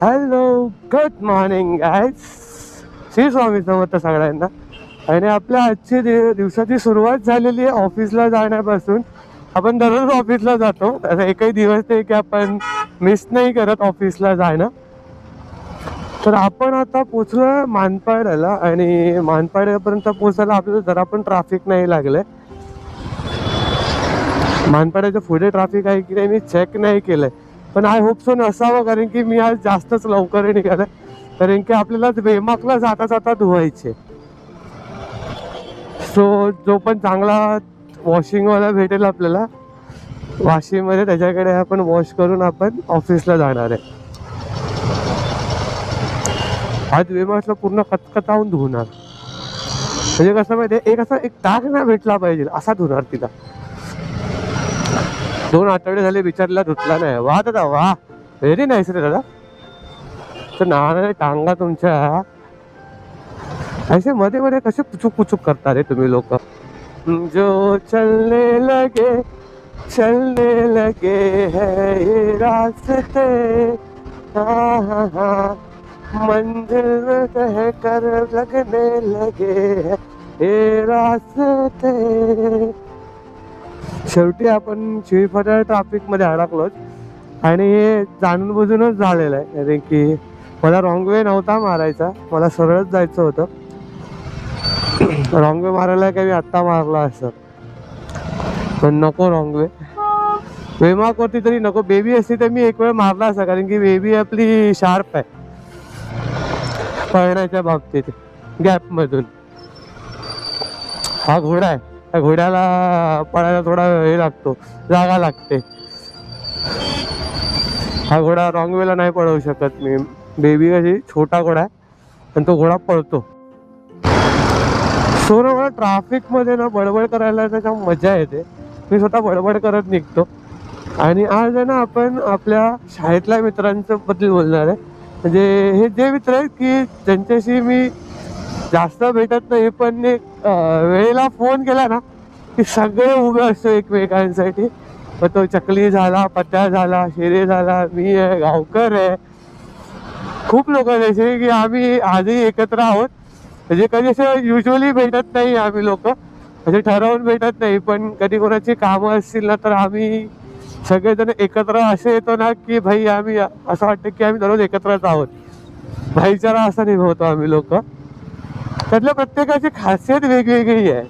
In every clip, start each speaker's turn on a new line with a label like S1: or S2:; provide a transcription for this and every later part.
S1: Hello, good morning guys. Shri Swami Samarth सगळ्यांना. आणि आपल्या आजची दिवसाची सुरुवात झालेली आहे ऑफिसला जाण्यापासून. आपण दररोज ऑफिसला जातो, असं एकही दिवस नाही की आपण मिस नाही करत ऑफिसला जाणं. तर आपण आता पोचलो मानपाड्याला आणि मानपाड्यापर्यंत पोचायला आपल्याला जरा पण ट्रॅफिक नाही लागलंय. मानपाड्याच्या पुढे ट्रॅफिक आहे की नाही मी चेक नाही केलंय, पण आय होप सो नसावं, कारण की मी आज जास्तच लवकर निघालं, कारण की आपल्याला वेमाकला जाता जाता धुवायचे. सो जो पण चांगला वॉशिंगवाला भेटेल आपल्याला वाशीमध्ये, त्याच्याकडे आपण वॉश करून आपण ऑफिसला जाणार आहे. आज वेमाकला पूर्ण कचकचावून धुणार, म्हणजे कसं माहिती आहे, एक टाक ना भेटला पाहिजे असा धुणार तिला. 2 आठवडे झाले विचारला, धुतला नाही. वा दादा वा, व्हेरी नाईस रे दादा. तर नाना टांगा तुमच्या ऐसे मध्ये मध्ये कसे पुचुक पुचुक करता रे तुम्ही लोक. जो चलने लगे है ये रास्ते, मंजिल में कह कर लगने लगे है ये रास्ते. शेवटी आपण शिळफाटा ट्रॅफिक मध्ये अडकलो आणि हे जाणून बुजूनच झालेलं आहे, कारण की मला रॉंग वे नव्हता मारायचा, मला सरळच जायचं होतं. रॉंग वे मारायला काही मी आत्ता मारला असं, पण नको रॉंग वे. वेमाक वरती तरी नको. बेबी असती तर मी एक वेळ मारला असता, कारण की बेबी आपली शार्प आहे पळण्याच्या बाबतीत, गॅप मधून. हा घोडा आहे, त्या घोड्याला पळायला थोडा हे लागतो, जागा लागते. हा घोडा रॉंग वेला नाही पळवू शकत मी. बेबी कशी छोटा घोडा आहे आणि तो घोडा पळतो. सो ना मला ट्रॅफिकमध्ये ना बडबड करायला त्याच्या मजा येते. मी स्वतः बडबड करत निघतो. आणि आज आहे ना आपण आपल्या शाळेतल्या मित्रांच्या बद्दल बोलणार आहे. म्हणजे हे जे मित्र आहेत की ज्यांच्याशी मी जास्त भेटत नाही, पण एक वेळेला फोन केला ना की सगळे उभे असतो एकमेकांसाठी. मग तो चकली झाला, पत्या झाला, शेरे झाला, मी आहे, गावकर आहे, खूप लोक जसे की आम्ही आजही एकत्र आहोत. म्हणजे कधी असं युजली भेटत नाही आम्ही लोक, म्हणजे ठरवून भेटत नाही, पण कधी कोणाची कामं असतील ना तर आम्ही सगळेजण एकत्र असे येतो ना की भाई आम्ही असं वाटतं की आम्ही दररोज एकत्रच आहोत. भाईचारा असा निभवतो आम्ही लोक. त्यातल्या प्रत्येकाची खासियत वेगवेगळी आहे.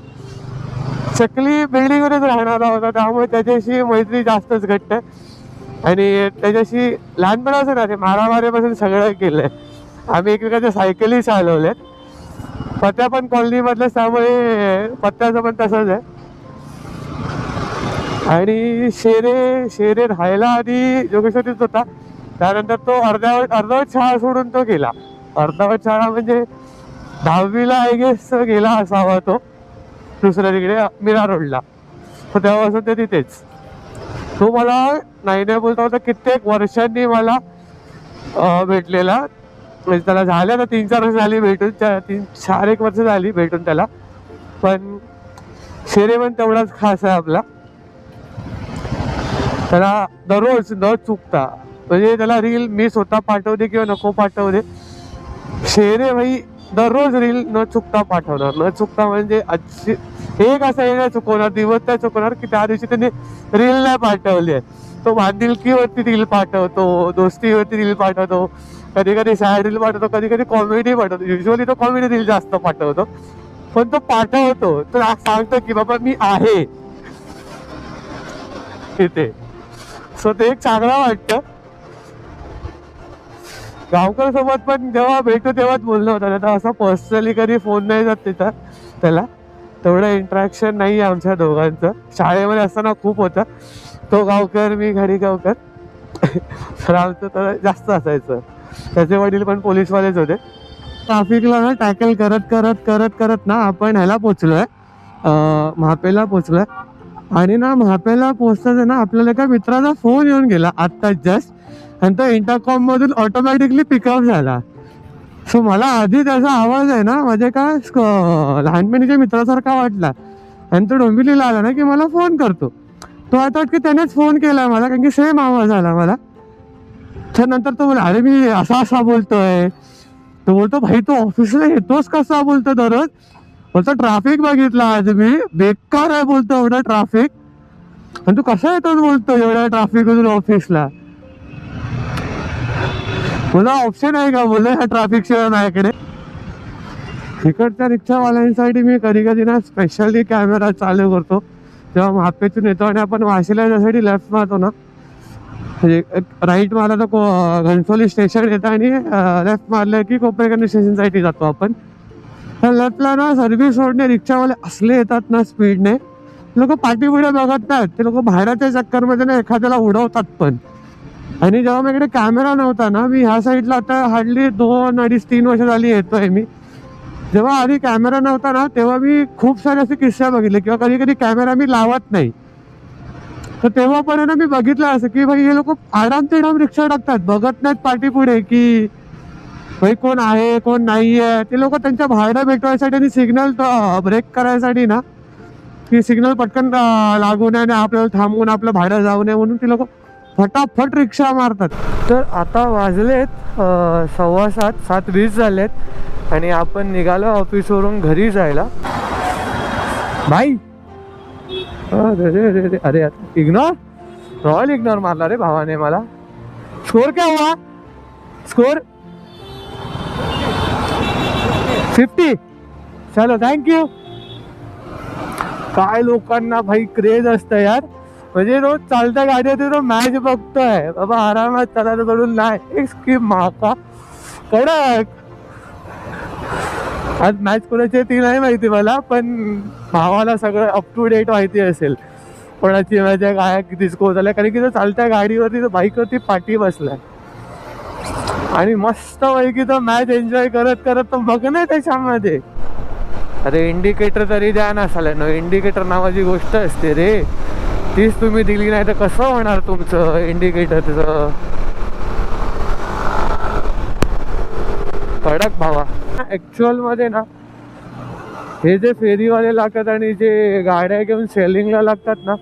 S1: चकली बिल्डिंगवरच राहणारा होता, त्यामुळे त्याच्याशी मैत्री जास्तच घट्ट आहे. आणि त्याच्याशी लहानपणापासून आहे, मारामारीपासून सगळं केलंय आम्ही. एकमेकांच्या सायकली चालवल्यात. पत्या पण कॉलनीमधल्याच, त्यामुळे पत्त्याचं पण तसंच आहे. आणि शेरे राहायला आधी जोगेश्वरीत होता, त्यानंतर तो अर्धवट शाळा सोडून तो गेला. अर्धवट शाळा म्हणजे 10वीला आय गेस गेला असावा तो दुसऱ्या तिकडे मीरा रोडला. तर तेव्हापासून ते तिथेच. तो मला नाही बोलता होता कित्येक वर्षांनी मला भेटलेला. म्हणजे त्याला झाल्या ना 3-4 वर्ष झाली भेटून, 3-4 वर्ष झाली भेटून त्याला. पण शेरे पण तेवढाच खास आहे आपला. त्याला दररोज न चुकता, म्हणजे त्याला रील मी स्वतः पाठवते किंवा नको पाठवते, शेरे भाई दररोज रील न चुकता पाठवणार. न चुकता म्हणजे एक असं हे नाही चुकवणार, दिवस नाही चुकवणार की त्या दिवशी त्यांनी रील नाही पाठवली आहे. तो बांधिलकीवरती रील पाठवतो, दोस्तीवरती रील पाठवतो, कधी कधी सॅड रील पाठवतो, कधी कधी कॉमेडी पाठवतो. युजली तो कॉमेडी रील जास्त पाठवतो, पण तो पाठवतो तर सांगतो की बाबा मी आहे तिथे. सो ते एक चांगलं वाटतं. गावकर सोबत पण जेव्हा भेटतो तेव्हाच बोलणं होतं, आता असं पर्सनली कधी फोन नाही जात तिथं त्याला. तेवढं इंटरॅक्शन नाही आहे आमच्या दोघांचं. शाळेमध्ये असताना खूप होतं, तो गावकर मी घडी गावकर. तर आमचं तर जास्त असायचं. त्याचे वडील पण पोलीसवालेच होते. ट्रॅफिकला ना टॅकल करत करत करत करत ना आपण ह्याला पोचलोय, म्हापेला पोचलोय. आणि ना म्हापेला पोचताच ना आपल्याला एका मित्राचा फोन येऊन गेला आत्ताच जस्ट, आणि तो इंटरकॉम मधून ऑटोमॅटिकली पिकअप झाला. सो मला आधी त्याचा आवाज आहे ना माझ्या काय लहानपणीच्या मित्रासारखा वाटला. आणि तो डोंबिवलीला आला ना की मला फोन करतो. तो आता की त्यानेच फोन केला मला, कारण की सेम आवाज आला मला. त्यानंतर तो बोला, अरे मी असा बोलतोय. तो बोलतो, भाई तू ऑफिसला येतोस कसा बोलतो दररोज. बोलतो ट्रॅफिक बघितला आज मी, बेकार आहे बोलतो एवढा ट्रॅफिक. आणि तू कसा येतो बोलतो एवढ्या ट्रॅफिक मधून ऑफिसला. मला ऑप्शन आहे का बोललो ह्या ट्रॅफिक शिवाय माझ्याकडे. इकडच्या रिक्षावाल्यांसाठी मी कधी कधी ना स्पेशली कॅमेरा चालू करतो जेव्हा महापेतून येतो आणि आपण वाशीला जाण्यासाठी लेफ्ट मारतो ना, म्हणजे राईट मारला तर घनसोली स्टेशन येतं आणि लेफ्ट मारलं की कोपरेकरणी स्टेशनसाठी जातो आपण. त्या लेफ्टला ना सर्व्हिस रोडने रिक्षावाले असले येतात ना स्पीडने, लोक पाठीपुढे बघत नाहीत. ते लोक बाहेरच्या चक्करमध्ये ना एखाद्याला उडवतात पण. आणि जेव्हा माझ्याकडे कॅमेरा नव्हता ना, मी ह्या साईडला आता हार्डली 2, 2.5, 3 वर्ष झाली येतोय मी. जेव्हा आधी कॅमेरा नव्हता ना तेव्हा मी खूप सारे असे किस्से बघितले, किंवा कधी कधी कॅमेरा मी लावत नाही. तर तेव्हा पण ना मी बघितलं असं की भाई हे लोक आराम तेडाम रिक्षा टाकतात, बघत नाहीत पाठीपुढे की भाई कोण आहे कोण नाही आहे. ते लोक त्यांच्या भाड्या भेटवायसाठी आणि सिग्नल ब्रेक करायसाठी ना, की सिग्नल पटकन लागू नये आणि आपल्याला थांबवून आपलं भाडं जाऊ नये म्हणून ते लोक फटाफट रिक्षा मारतात. तर आता वाजलेत 7:15, 7:20 झालेत आणि आपण निघालो ऑफिसवरून घरी जायला. भाई अरे अरे इग्नोर, रॉयल इग्नोर मारला रे भावाने मला. स्कोर क्या हुआ? स्कोर 50. चलो थँक्यू. काय लोकांना भाई क्रेज असतं यार. म्हणजे रोज चालत्या गाडीवरती तो मॅच बघतोय बाबा, आरामात चालायचं सोडून नाही स्कीम माका कडक. आज मॅच कोणाची ती नाही माहिती मला, पण भावाला सगळं अप टू डेट माहिती असेल कोणाची मॅच आहे, काय किती स्कोर झालाय. कारण की तो चालत्या गाडीवरती, तो बाईकवरती पाठी बसलाय आणि मस्त पैकी तो मॅच एन्जॉय करत करत तो बघणं त्याच्यामध्ये. अरे इंडिकेटर तरी द्या ना साल्यानो, इंडिकेटर नावाची गोष्ट असते रे, तीच तुम्ही दिली नाही तर कसं होणार तुमचं इंडिकेटरचं. कडक भावा. ऍक्च्युअल मध्ये ना हे जे फेरीवाले लागतात आणि जे गाड्या घेऊन सेलिंगला लागतात ना,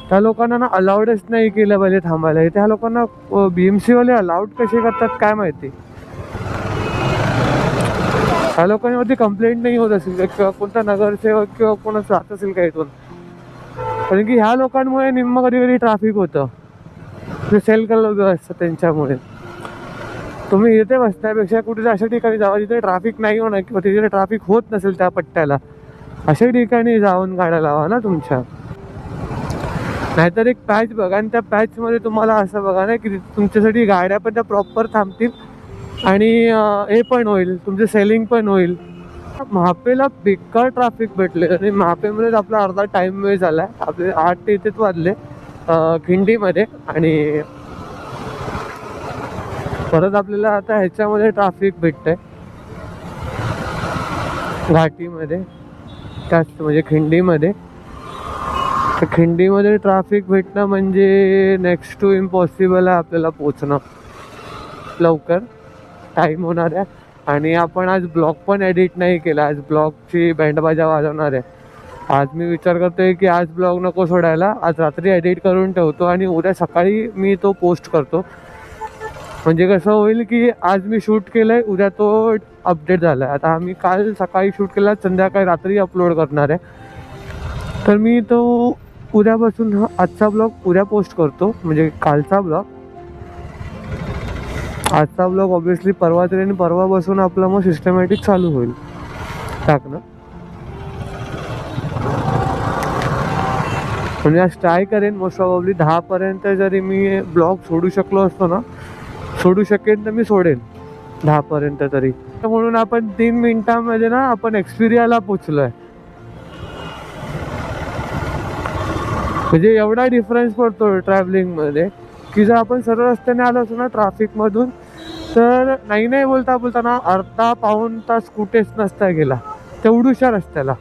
S1: त्या लोकांना ना अलाउडच नाही केलं पाहिजे थांबायला. त्या लोकांना BMC वाले अलाउड कसे करतात काय माहिती. त्या लोकांवरती कंप्लेंट नाही होत असेल किंवा कोणता नगरसेवक किंवा कोणाच जात असेल का इथून. कारण की ह्या लोकांमुळे निम्म कधी कधी ट्रॅफिक होतं, ते सेल करलं असतं त्यांच्यामुळे. तुम्ही इथे बसण्यापेक्षा कुठे अशा ठिकाणी जावा जिथे ट्रॅफिक नाही होणार किंवा तिथे ट्रॅफिक होत नसेल त्या पट्ट्याला, अशा ठिकाणी जाऊन गाड्या लावा ना तुमच्या. नाहीतर एक पॅच बघा आणि त्या पॅचमध्ये तुम्हाला असं बघा ना की तुमच्यासाठी गाड्या पण त्या प्रॉपर थांबतील आणि हे पण होईल, तुमचं सेलिंग पण होईल. महापेला बेकार ट्रॅफिक भेटले आणि महापेमध्येच आपला अर्धा टाइम वेस्ट झाला आहे. आपले 8 ते इथेच वाजले खिंडीमध्ये आणि परत आपल्याला आता ह्याच्यामध्ये ट्रॅफिक भेटतंय घाटीमध्ये, त्याच म्हणजे खिंडीमध्ये. तर खिंडीमध्ये ट्रॅफिक भेटणं म्हणजे नेक्स्ट टू इम्पॉसिबल आहे आपल्याला पोचणं लवकर, टाईम होणार आहे. आणि आपण आज ब्लॉग पण एडिट नाही केला, आज ब्लॉगची बँडबाजा वाजवणार आहे. आज मी विचार करतोय की आज ब्लॉग नको सोडायला, आज रात्री एडिट करून ठेवतो आणि उद्या सकाळी मी तो पोस्ट करतो. म्हणजे कसं होईल की आज मी शूट केलंय, उद्या तो अपडेट झाला आहे. आता आम्ही काल सकाळी शूट केला, संध्याकाळी रात्री अपलोड करणार आहे. तर मी तो उद्यापासून आजचा ब्लॉग उद्या पोस्ट करतो, म्हणजे कालचा ब्लॉग. आजचा ब्लॉग ऑब्विसली परवा तरी आणि परवापासून आपलं मग सिस्टमॅटिक चालू होईल टाकणं. म्हणजे आज ट्राय करेन मोस्ट प्रॉब्ली 10पर्यंत जरी मी ब्लॉग सोडू शकलो असतो ना, सोडू शकेन तर मी सोडेन 10पर्यंत तरी. म्हणून आपण 3 मिनिटांमध्ये ना आपण एक्सपिरियाला पोचलोय. म्हणजे एवढा डिफरन्स पडतो ट्रॅव्हलिंगमध्ये की जर आपण सरळ रस्त्याने आलो असतो ना ट्रॅफिकमधून, तर नाही बोलता बोलताना अर्धा पाऊण तास कुठेच नसता गेला तेवढूशा रस्त्याला.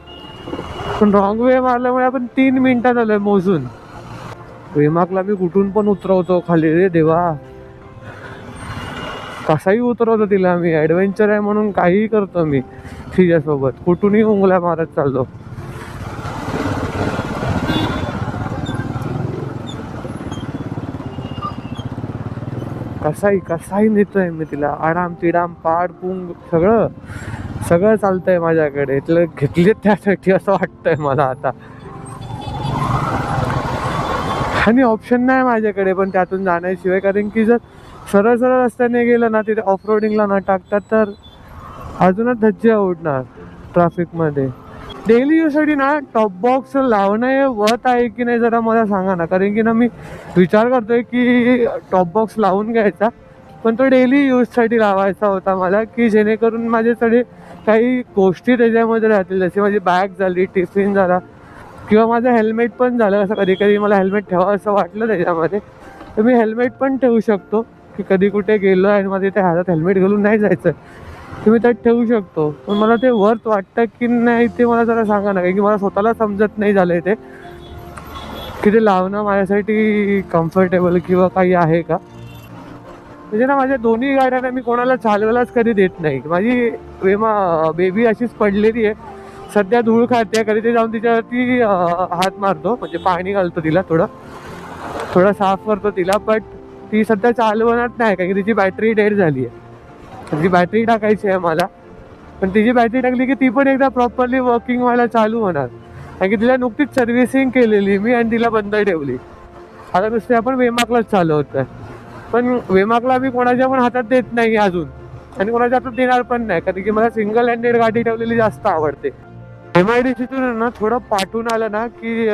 S1: पण रॉंग वे मारल्यामुळे आपण 3 मिनिटात आलोय मोजून. वेमाकला मी कुठून पण उतरवतो खाली रे देवा, कसाही उतरवतो तिला मी. ॲडव्हेंचर आहे म्हणून काहीही करतो मी तिच्यासोबत, कुठूनही उंगल्या मारत चाललो. कसाही नेतोय मी तिला, आराम तिडाम पाड पुंग सगळं सगळं चालतंय माझ्याकडे, तिला घेतले त्यासाठी असं वाटतंय मला आता. आणि ऑप्शन नाही माझ्याकडे पण त्यातून जाण्याशिवाय, कारण की जर सरळ सरळ रस्त्याने गेलं ना तिथे ऑफ रोडिंगला न टाकतात तर अजूनच धज्जे उडणार ट्रॅफिकमध्ये. डेली यूजसाठी ना टॉप बॉक्स लावणं हे वर्थ आहे की नाही जरा मला सांगा ना, कारण की ना मी विचार करतोय की टॉप बॉक्स लावून घ्यायचा, पण तो डेली यूजसाठी लावायचा होता मला, की जेणेकरून माझ्याकडे काही गोष्टी त्याच्यामध्ये राहतील, जशी माझी बॅग झाली, टिफिन झाला, किंवा माझं हेल्मेट पण झालं. असं कधी कधी मला हेल्मेट ठेवा असं वाटलं त्याच्यामध्ये, तर मी हेल्मेट पण ठेवू शकतो, की कधी कुठे गेलो आणि माझ्या त्या हातात हेल्मेट घालून नाही जायचं, तुम्ही त्यात ठेवू शकतो. पण मला ते वर्थ वाटतं की नाही ते मला जरा सांगा ना, कारण की मला स्वतःला समजत नाही झालं आहे ते, की ते लावणं माझ्यासाठी कम्फर्टेबल किंवा काही आहे का. म्हणजे ना माझ्या दोन्ही गाड्यांना मी कोणाला चालवायलाच कधी देत नाही. माझी बेबी अशीच पडलेली आहे सध्या, धूळ खाते, कधी ते जाऊन तिच्यावरती हात मारतो, म्हणजे पाणी घालतो तिला, थोडं साफ करतो तिला, बट ती सध्या चालवणार नाही कारण की तिची बॅटरी डेड झाली आहे. तिची बॅटरी टाकायची आहे मला, पण तिची बॅटरी टाकली की ती पण एकदा प्रॉपरली वर्किंग व्हायला चालू होणार, कारण की तिला नुकतीच सर्व्हिसिंग केलेली मी आणि तिला बंद ठेवली. आता नुसते आपण वेमाकलाच चालवतोय, पण वेमाकला मी कोणाच्या पण हातात देत नाही अजून, आणि कोणाच्या हातात देणार पण नाही, कारण की मला सिंगल हँडेड गाडी ठेवलेली जास्त आवडते. MIDCतून ना थोडं पाठून आलं ना की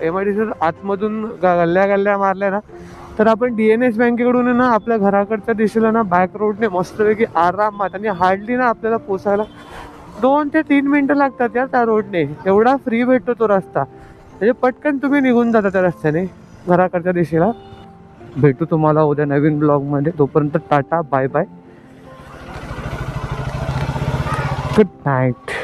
S1: MIDC आतमधून गल्ल्या मारल्या ना, तर आपण DNS बँकेकडून ना आपल्या घराकडच्या दिशेला ना बॅक रोडने मस्तपैकी आरामात, आणि हार्डली ना आपल्याला पोचायला 2 ते 3 मिनटं लागतात यार त्या रोडने. एवढा फ्री भेटतो तो रस्ता, म्हणजे पटकन तुम्ही निघून जाता त्या रस्त्याने घराकडच्या दिशेला. भेटू तुम्हाला उद्या नवीन ब्लॉगमध्ये, तोपर्यंत tata bye bye, good night.